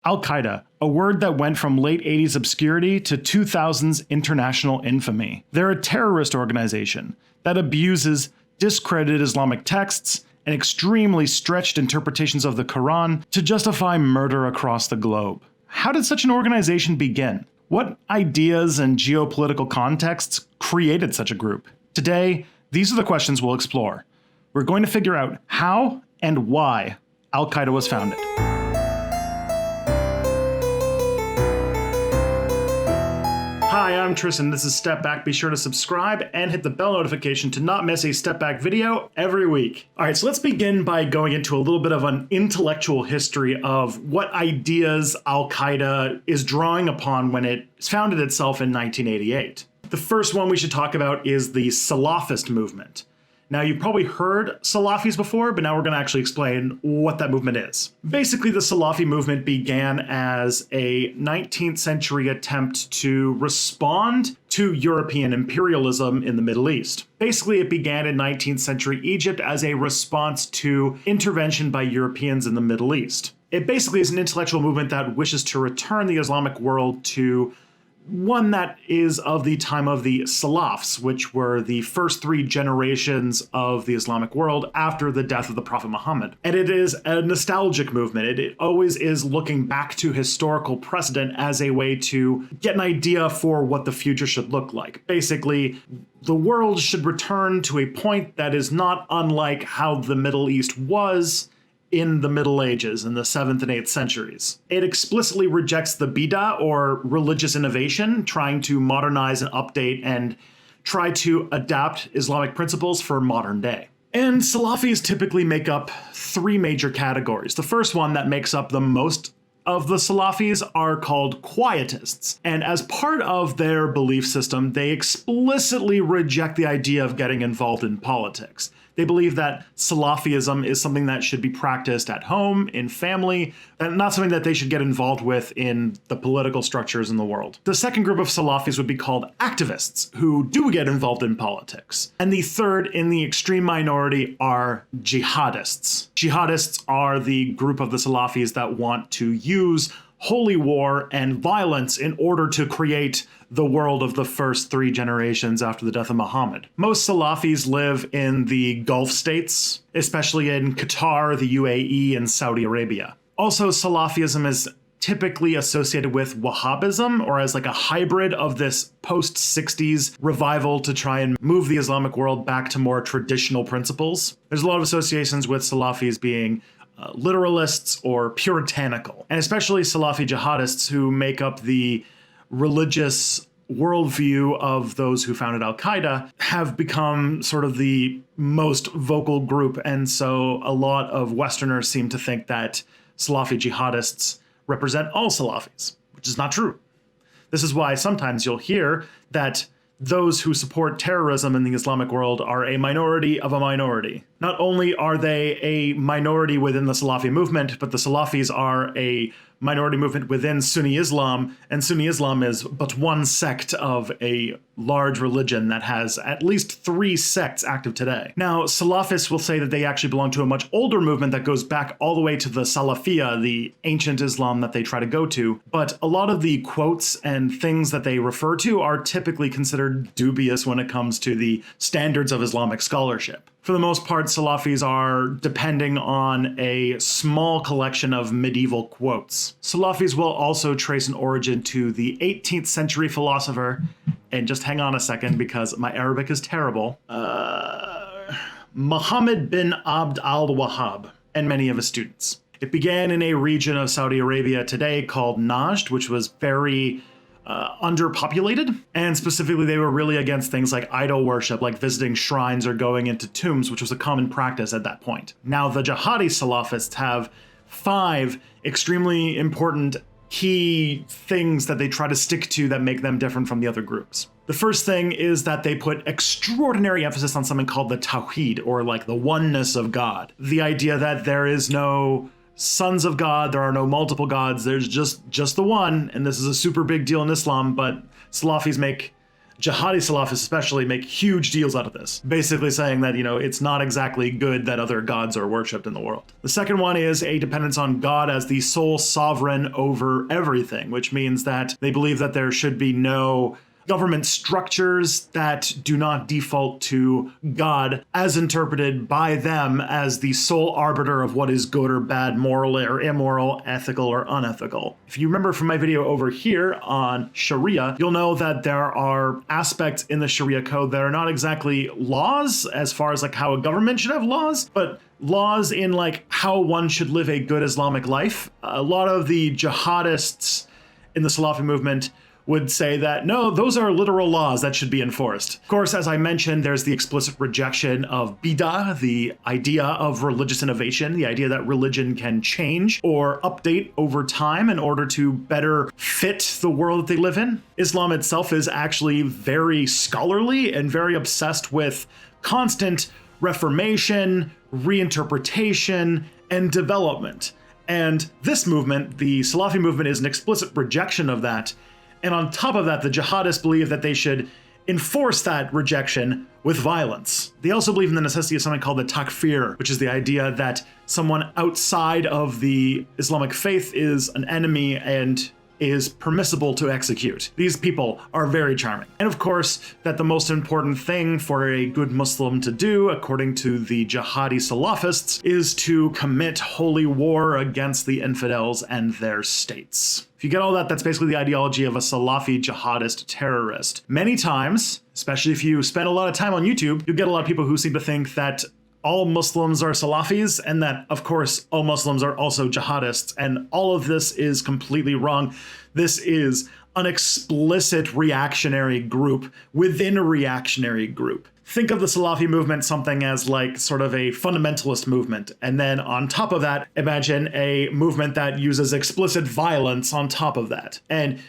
Al-Qaeda, a word that went from late 80s obscurity to 2000s international infamy. They're a terrorist organization that abuses discredited Islamic texts and extremely stretched interpretations of the Quran to justify murder across the globe. How did such an organization begin? What ideas and geopolitical contexts created such a group? Today, these are the questions we'll explore. We're going to figure out how and why Al-Qaeda was founded. Hi, I'm Tristan. This is Step Back. Be sure to subscribe and hit the bell notification to not miss a Step Back video every week. All right, so let's begin by going into a little bit of an intellectual history of what ideas Al-Qaeda is drawing upon when it founded itself in 1988. The first one we should talk about is the Salafist Movement. Now, you've probably heard Salafis before, but now we're going to actually explain what that movement is. Basically, the Salafi movement began as a 19th century attempt to respond to European imperialism in the Middle East. Basically, it began in 19th century Egypt as a response to intervention by Europeans in the Middle East. It basically is an intellectual movement that wishes to return the Islamic world to one that is of the time of the Salafs, which were the first three generations of the Islamic world after the death of the Prophet Muhammad. And it is a nostalgic movement. It always is looking back to historical precedent as a way to get an idea for what the future should look like. Basically, the world should return to a point that is not unlike how the Middle East was in the Middle Ages, in the 7th and 8th centuries. It explicitly rejects the bid'ah, or religious innovation, trying to modernize and update and try to adapt Islamic principles for modern day. And Salafis typically make up three major categories. The first one that makes up the most of the Salafis are called quietists. And as part of their belief system, they explicitly reject the idea of getting involved in politics. They believe that Salafism is something that should be practiced at home, in family, and not something that they should get involved with in the political structures in the world. The second group of Salafis would be called activists, who do get involved in politics. And the third, in the extreme minority, are jihadists. Jihadists are the group of the Salafis that want to use holy war and violence in order to create the world of the first three generations after the death of Muhammad. Most Salafis live in the Gulf states, especially in Qatar, the UAE, and Saudi Arabia. Also, Salafism is typically associated with Wahhabism, or as like a hybrid of this post-60s revival to try and move the Islamic world back to more traditional principles. There's a lot of associations with Salafis being literalists or puritanical, and especially Salafi jihadists, who make up the religious worldview of those who founded Al-Qaeda, have become sort of the most vocal group. And so a lot of Westerners seem to think that Salafi jihadists represent all Salafis, which is not true. This is why sometimes you'll hear that those who support terrorism in the Islamic world are a minority of a minority. Not only are they a minority within the Salafi movement, but the Salafis are a minority movement within Sunni Islam, and Sunni Islam is but one sect of a large religion that has at least three sects active today. Now, Salafists will say that they actually belong to a much older movement that goes back all the way to the Salafiyah, the ancient Islam that they try to go to, but a lot of the quotes and things that they refer to are typically considered dubious when it comes to the standards of Islamic scholarship. For the most part, Salafis are depending on a small collection of medieval quotes. Salafis will also trace an origin to the 18th century philosopher, and just hang on a second because my Arabic is terrible, Muhammad bin Abd al-Wahhab, and many of his students. It began in a region of Saudi Arabia today called Najd, which was very underpopulated, and specifically they were really against things like idol worship, like visiting shrines or going into tombs, which was a common practice at that point. Now, the jihadi Salafists have 5 extremely important key things that they try to stick to that make them different from the other groups. The first thing is that they put extraordinary emphasis on something called the Tawheed, or like the oneness of God. The idea that there is no sons of God, there are no multiple gods, there's just the one, and this is a super big deal in Islam, but Salafis make Jihadi Salafists especially make huge deals out of this, basically saying that, it's not exactly good that other gods are worshipped in the world. The second one is a dependence on God as the sole sovereign over everything, which means that they believe that there should be no government structures that do not default to God as interpreted by them as the sole arbiter of what is good or bad, moral or immoral, ethical or unethical. If you remember from my video over here on Sharia, you'll know that there are aspects in the Sharia code that are not exactly laws as far as like how a government should have laws, but laws in like how one should live a good Islamic life. A lot of the jihadists in the Salafi movement would say that, no, those are literal laws that should be enforced. Of course, as I mentioned, there's the explicit rejection of bid'ah, the idea of religious innovation, the idea that religion can change or update over time in order to better fit the world that they live in. Islam itself is actually very scholarly and very obsessed with constant reformation, reinterpretation, and development. And this movement, the Salafi movement, is an explicit rejection of that. And on top of that, the jihadists believe that they should enforce that rejection with violence. They also believe in the necessity of something called the takfir, which is the idea that someone outside of the Islamic faith is an enemy and is permissible to execute. These people are very charming. And of course, that the most important thing for a good Muslim to do, according to the jihadi Salafists, is to commit holy war against the infidels and their states. If you get all that, that's basically the ideology of a Salafi jihadist terrorist. Many times, especially if you spend a lot of time on YouTube, you get a lot of people who seem to think that all Muslims are Salafis, and that, of course, all Muslims are also jihadists, and all of this is completely wrong. This is an explicit reactionary group within a reactionary group. Think of the Salafi movement something as like sort of a fundamentalist movement, and then on top of that, imagine a movement that uses explicit violence on top of that. And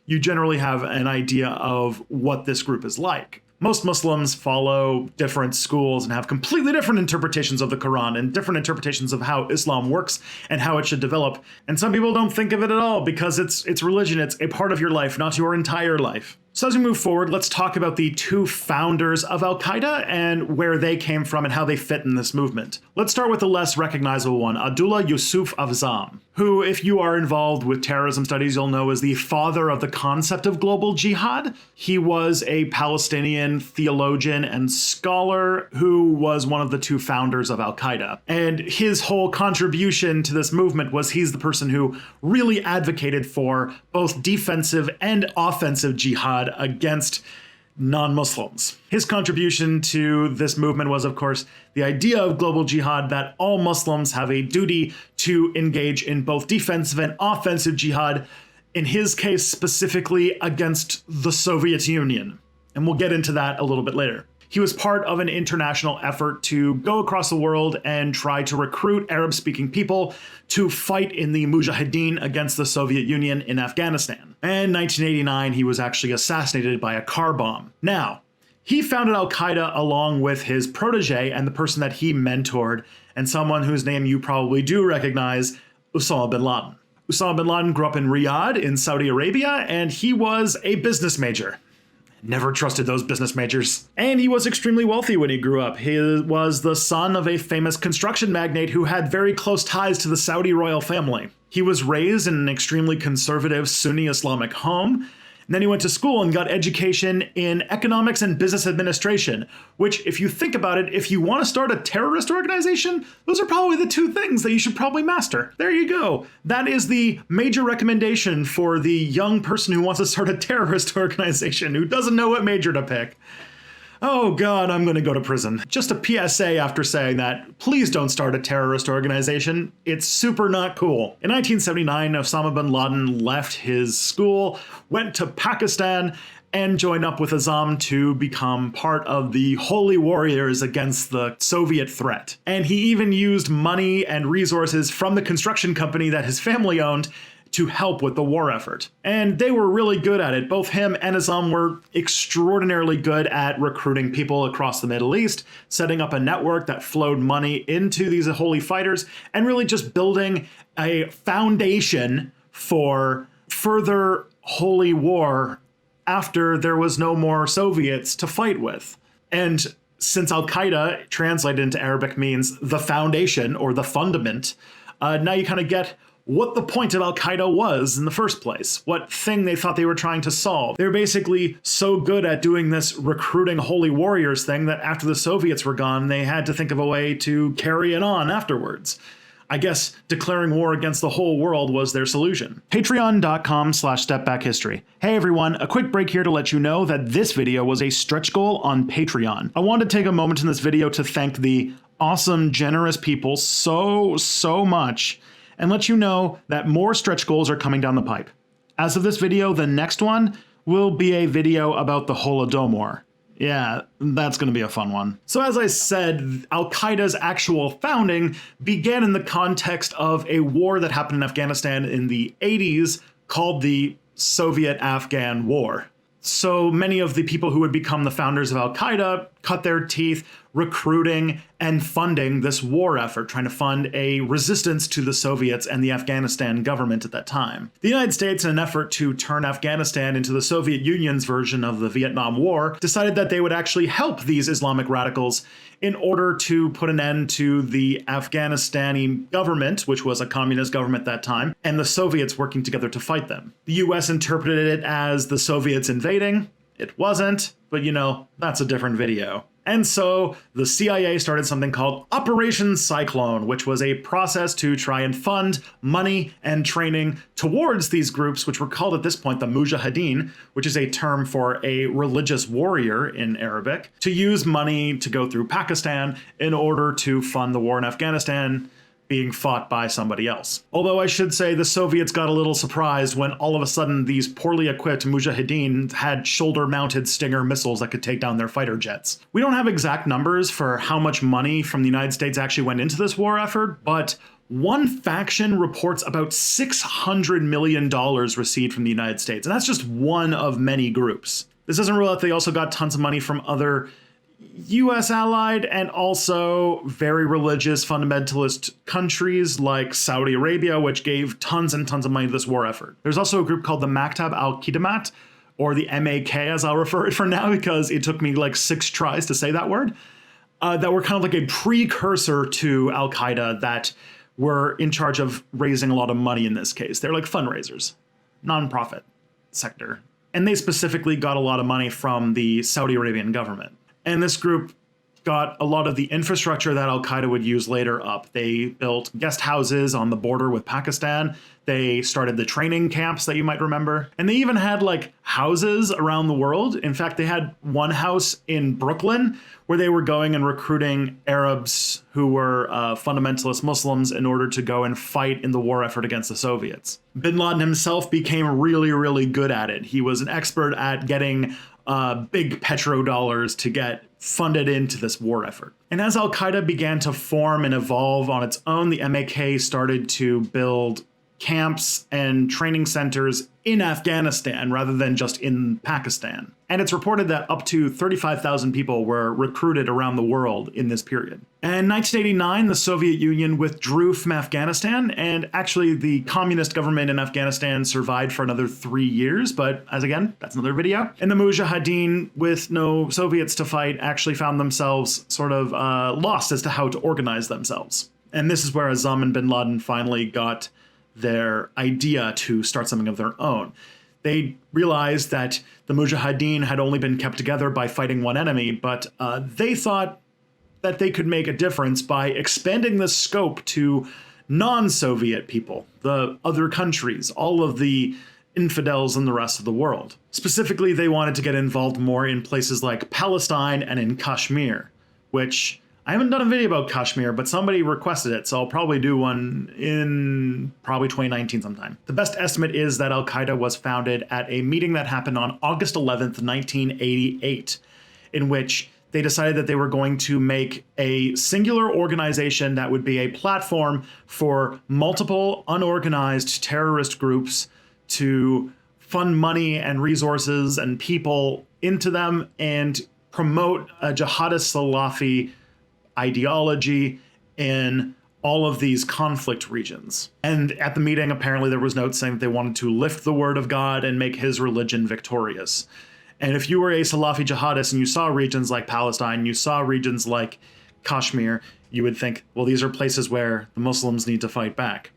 you generally have an idea of what this group is like. Most Muslims follow different schools and have completely different interpretations of the Quran and different interpretations of how Islam works and how it should develop. And some people don't think of it at all because it's religion. It's a part of your life, not your entire life. So as we move forward, let's talk about the two founders of Al-Qaeda and where they came from and how they fit in this movement. Let's start with the less recognizable one, Abdullah Yusuf Afzam, who, if you are involved with terrorism studies, you'll know is the father of the concept of global jihad. He was a Palestinian theologian and scholar who was one of the two founders of Al-Qaeda. And his whole contribution to this movement was he's the person who really advocated for both defensive and offensive jihad against non-Muslims. His contribution to this movement was, of course, the idea of global jihad, that all Muslims have a duty to engage in both defensive and offensive jihad, in his case specifically against the Soviet Union. And we'll get into that a little bit later. He was part of an international effort to go across the world and try to recruit Arab-speaking people to fight in the Mujahideen against the Soviet Union in Afghanistan. And in 1989, he was actually assassinated by a car bomb. Now, he founded Al-Qaeda along with his protege and the person that he mentored, and someone whose name you probably do recognize, Osama bin Laden. Osama bin Laden grew up in Riyadh in Saudi Arabia, and he was a business major. Never trusted those business majors. And he was extremely wealthy when he grew up. He was the son of a famous construction magnate who had very close ties to the Saudi royal family. He was raised in an extremely conservative Sunni Islamic home. And then he went to school and got education in economics and business administration, which, if you think about it, if you want to start a terrorist organization, those are probably the two things that you should probably master. There you go. That is the major recommendation for the young person who wants to start a terrorist organization, who doesn't know what major to pick. Oh God, I'm gonna go to prison. Just a PSA after saying that, please don't start a terrorist organization. It's super not cool. In 1979, Osama bin Laden left his school, went to Pakistan, and joined up with Azam to become part of the Holy Warriors against the Soviet threat. And he even used money and resources from the construction company that his family owned to help with the war effort. And they were really good at it. Both him and Azam were extraordinarily good at recruiting people across the Middle East, setting up a network that flowed money into these holy fighters, and really just building a foundation for further holy war after there was no more Soviets to fight with. And since Al-Qaeda translated into Arabic means the foundation or the fundament, now you kind of get what the point of Al-Qaeda was in the first place, what thing they thought they were trying to solve. They were basically so good at doing this recruiting holy warriors thing that after the Soviets were gone, they had to think of a way to carry it on afterwards. I guess declaring war against the whole world was their solution. Patreon.com/stepbackhistory. Hey everyone, a quick break here to let you know that this video was a stretch goal on Patreon. I wanted to take a moment in this video to thank the awesome, generous people so much and let you know that more stretch goals are coming down the pipe. As of this video, the next one will be a video about the Holodomor. Yeah, that's going to be a fun one. So as I said, Al-Qaeda's actual founding began in the context of a war that happened in Afghanistan in the 80s called the Soviet-Afghan War. So many of the people who would become the founders of Al-Qaeda cut their teeth recruiting and funding this war effort, trying to fund a resistance to the Soviets and the Afghanistan government at that time. The United States, in an effort to turn Afghanistan into the Soviet Union's version of the Vietnam War, decided that they would actually help these Islamic radicals in order to put an end to the Afghanistani government, which was a communist government at that time, and the Soviets working together to fight them. The US interpreted it as the Soviets invading. It wasn't, but you know, that's a different video. And so the CIA started something called Operation Cyclone, which was a process to try and fund money and training towards these groups, which were called at this point the Mujahideen, which is a term for a religious warrior in Arabic, to use money to go through Pakistan in order to fund the war in Afghanistan being fought by somebody else. Although I should say the Soviets got a little surprised when all of a sudden these poorly equipped Mujahideen had shoulder-mounted Stinger missiles that could take down their fighter jets. We don't have exact numbers for how much money from the United States actually went into this war effort, but one faction reports about $600 million received from the United States, and that's just one of many groups. This doesn't rule out they also got tons of money from other US allied and also very religious fundamentalist countries like Saudi Arabia, which gave tons and tons of money to this war effort. There's also a group called the Maktab al-Qidamat, or the MAK as I'll refer it for now because it took me like 6 tries to say that word, that were kind of like a precursor to Al-Qaeda that were in charge of raising a lot of money in this case. They're like fundraisers, nonprofit sector. And they specifically got a lot of money from the Saudi Arabian government. And this group got a lot of the infrastructure that Al-Qaeda would use later up. They built guest houses on the border with Pakistan. They started the training camps that you might remember. And they even had like houses around the world. In fact, they had one house in Brooklyn where they were going and recruiting Arabs who were fundamentalist Muslims in order to go and fight in the war effort against the Soviets. Bin Laden himself became really good at it. He was an expert at getting big petrodollars to get funded into this war effort. And as Al-Qaeda began to form and evolve on its own, the MAK started to build camps and training centers in Afghanistan rather than just in Pakistan. And it's reported that up to 35,000 people were recruited around the world in this period. And in 1989, the Soviet Union withdrew from Afghanistan, and actually the communist government in Afghanistan survived for another 3 years, but as again, that's another video. And the Mujahideen, with no Soviets to fight, actually found themselves sort of lost as to how to organize themselves. And this is where Azzam and bin Laden finally got their idea to start something of their own. They realized that the Mujahideen had only been kept together by fighting one enemy, but they thought that they could make a difference by expanding the scope to non-Soviet people, the other countries, all of the infidels in the rest of the world. Specifically, they wanted to get involved more in places like Palestine and in Kashmir, which I haven't done a video about Kashmir, but somebody requested it, so I'll probably do one in probably 2019 sometime. The best estimate is that Al-Qaeda was founded at a meeting that happened on August 11th, 1988, in which they decided that they were going to make a singular organization that would be a platform for multiple unorganized terrorist groups to fund money and resources and people into them and promote a jihadist Salafi ideology in all of these conflict regions. And at the meeting, apparently there was notes saying that they wanted to lift the word of God and make his religion victorious. And if you were a Salafi jihadist and you saw regions like Palestine, you saw regions like Kashmir, you would think, well, these are places where the Muslims need to fight back.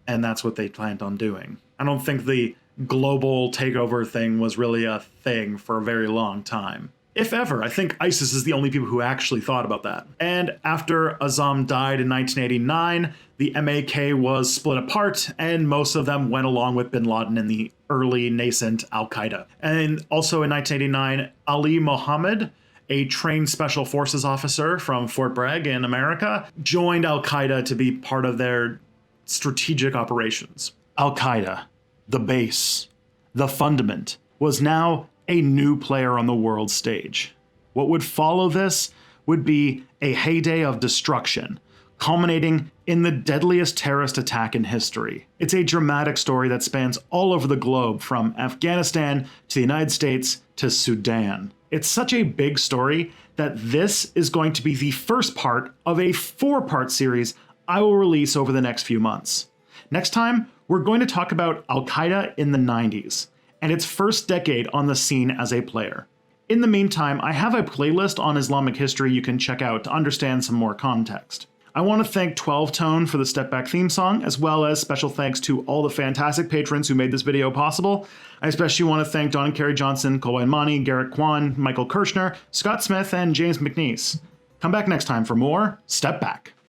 And that's what they planned on doing. I don't think the global takeover thing was really a thing for a very long time. If ever. I think ISIS is the only people who actually thought about that. And after Azzam died in 1989, the MAK was split apart, and most of them went along with bin Laden in the early nascent Al-Qaeda. And also in 1989, Ali Mohammed, a trained special forces officer from Fort Bragg in America, joined Al-Qaeda to be part of their strategic operations. Al-Qaeda, the base, the fundament, was now a new player on the world stage. What would follow this would be a heyday of destruction, culminating in the deadliest terrorist attack in history. It's a dramatic story that spans all over the globe, from Afghanistan to the United States to Sudan. It's such a big story that this is going to be the first part of a 4-part series I will release over the next few months. Next time, we're going to talk about Al-Qaeda in the 90s and its first decade on the scene as a player. In the meantime, I have a playlist on Islamic history you can check out to understand some more context. I want to thank 12 Tone for the Step Back theme song, as well as special thanks to all the fantastic patrons who made this video possible. I especially want to thank Don and Kerry Johnson, Colwyn Mani, Garrett Kwan, Michael Kirshner, Scott Smith, and James McNeese. Come back next time for more Step Back.